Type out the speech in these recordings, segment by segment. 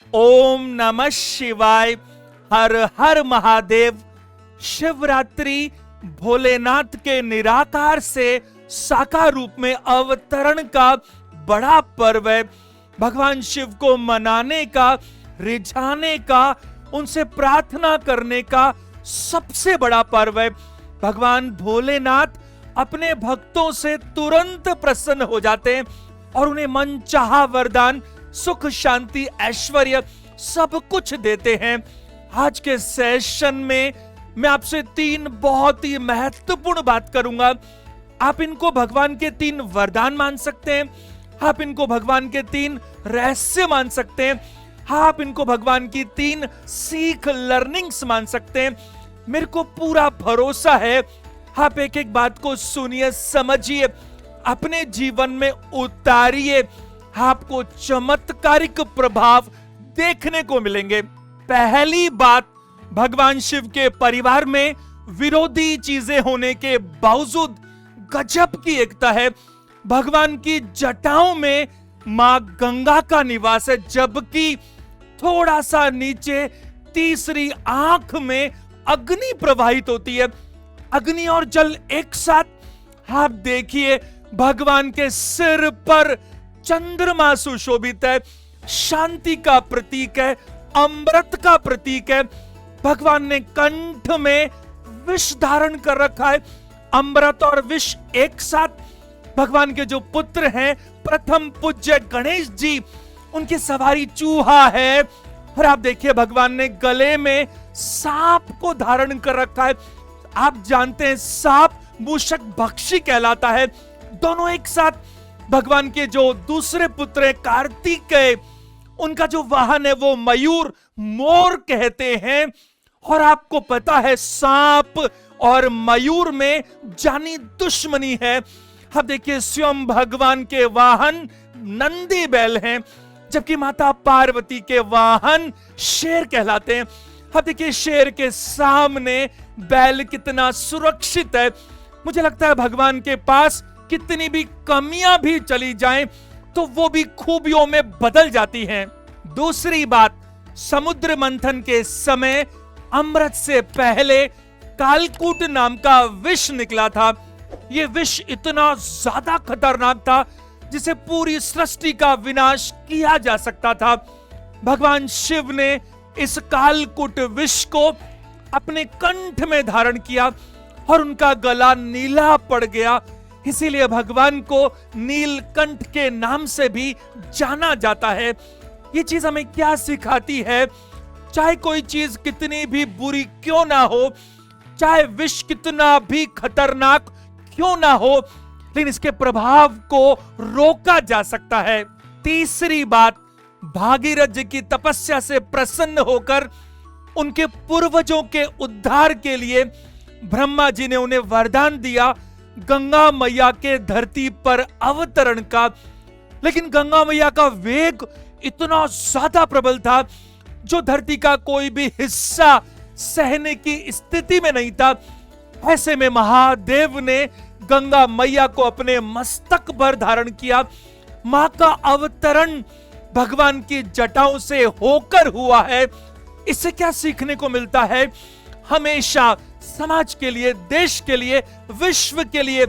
ओम नमः शिवाय। हर हर महादेव। शिवरात्रि भोलेनाथ के निराकार से साकार रूप में अवतरण का बड़ा पर्व है। भगवान शिव को मनाने का, रिझाने का, उनसे प्रार्थना करने का सबसे बड़ा पर्व है। भगवान भोलेनाथ अपने भक्तों से तुरंत प्रसन्न हो जाते हैं और उन्हें मनचाहा वरदान, सुख, शांति, ऐश्वर्य सब कुछ देते हैं। आज के सेशन में मैं आपसे 3 बहुत ही महत्वपूर्ण बात करूंगा। आप इनको भगवान के 3 वरदान मान सकते हैं, आप इनको भगवान के 3 रहस्य मान सकते हैं, आप इनको भगवान की 3 सीख, लर्निंग्स मान सकते हैं। मेरे को पूरा भरोसा है आप एक एक बात को सुनिए, समझिए, अपने जीवन में उतारिए, आपको चमत्कारिक प्रभाव देखने को मिलेंगे। पहली बात, भगवान शिव के परिवार में विरोधी चीजें होने के बावजूद गजब की एकता है। भगवान की जटाओं में मां गंगा का निवास है, जबकि थोड़ा सा नीचे तीसरी आंख में अग्नि प्रवाहित होती है। अग्नि और जल एक साथ। आप देखिए, भगवान के सिर पर चंद्रमा सुशोभित है, शांति का प्रतीक है, अमृत का प्रतीक है। भगवान ने कंठ में विष धारण कर रखा है। अमृत और विष एक साथ। भगवान के जो पुत्र हैं, प्रथम पूज्य गणेश जी, उनकी सवारी चूहा है। और आप देखिए, भगवान ने गले में सांप को धारण कर रखा है। आप जानते हैं सांप मूषक भक्षी कहलाता है। दोनों एक साथ। भगवान के जो दूसरे पुत्र है कार्तिकेय, उनका जो वाहन है वो मयूर, मोर कहते हैं। और आपको पता है सांप और मयूर में जानी दुश्मनी है। अब देखिए, स्वयं भगवान के वाहन नंदी बैल हैं, जबकि माता पार्वती के वाहन शेर कहलाते हैं। अब देखिए, शेर के सामने बैल कितना सुरक्षित है। मुझे लगता है भगवान के पास कितनी भी कमियां भी चली जाएं तो वो भी खूबियों में बदल जाती हैं। दूसरी बात, समुद्र मंथन के समय अमृत से पहले कालकूट नाम का विष निकला था। यह विष इतना ज्यादा खतरनाक था जिसे पूरी सृष्टि का विनाश किया जा सकता था। भगवान शिव ने इस कालकूट विष को अपने कंठ में धारण किया और उनका गला नीला पड़ गया। इसीलिए भगवान को नीलकंठ के नाम से भी जाना जाता है। ये चीज हमें क्या सिखाती है? चाहे कोई चीज कितनी भी बुरी क्यों ना हो, चाहे विष कितना भी खतरनाक क्यों ना हो, लेकिन इसके प्रभाव को रोका जा सकता है। तीसरी बात, भागीरथ जी की तपस्या से प्रसन्न होकर उनके पूर्वजों के उद्धार के लिए ब्रह्मा जी ने उन्हें वरदान दिया गंगा मैया के धरती पर अवतरण का। लेकिन गंगा मैया का वेग इतना ज्यादा प्रबल था जो धरती का कोई भी हिस्सा सहने की स्थिति में नहीं था। ऐसे में महादेव ने गंगा मैया को अपने मस्तक पर धारण किया। मां का अवतरण भगवान की जटाओं से होकर हुआ है। इससे क्या सीखने को मिलता है? हमेशा समाज के लिए, देश के लिए, विश्व के लिए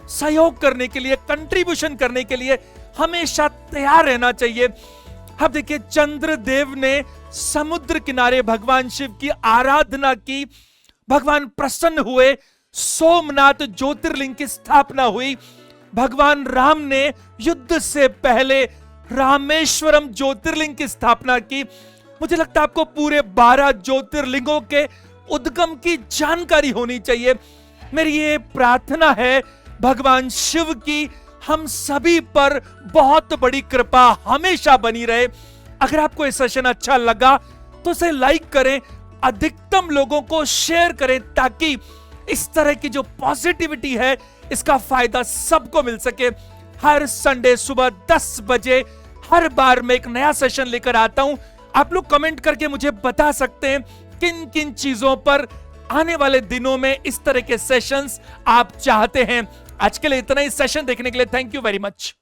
सहयोग करने के लिए, कंट्रीब्यूशन करने के लिए हमेशा तैयार रहना चाहिए। अब देखिए, चंद्रदेव ने समुद्र किनारे भगवान शिव की आराधना की, भगवान प्रसन्न हुए, सोमनाथ ज्योतिर्लिंग की स्थापना हुई। भगवान राम ने युद्ध से पहले रामेश्वरम ज्योतिर्लिंग की स्थापना की। मुझे लगता है आपको पूरे 12 ज्योतिर्लिंगों के उद्गम की जानकारी होनी चाहिए। मेरी ये प्रार्थना है भगवान शिव की हम सभी पर बहुत बड़ी कृपा हमेशा बनी रहे। अगर आपको ये सेशन अच्छा लगा तो इसे लाइक करें, अधिकतम लोगों को शेयर करें, ताकि इस तरह की जो पॉजिटिविटी है इसका फायदा सबको मिल सके। हर संडे सुबह 10 बजे हर बार मैं एक नया सेशन लेकर आता हूं। आप लोग कमेंट करके मुझे बता सकते हैं किन किन चीजों पर आने वाले दिनों में इस तरह के सेशंस आप चाहते हैं। आज के लिए इतना ही। सेशन देखने के लिए थैंक यू वेरी मच।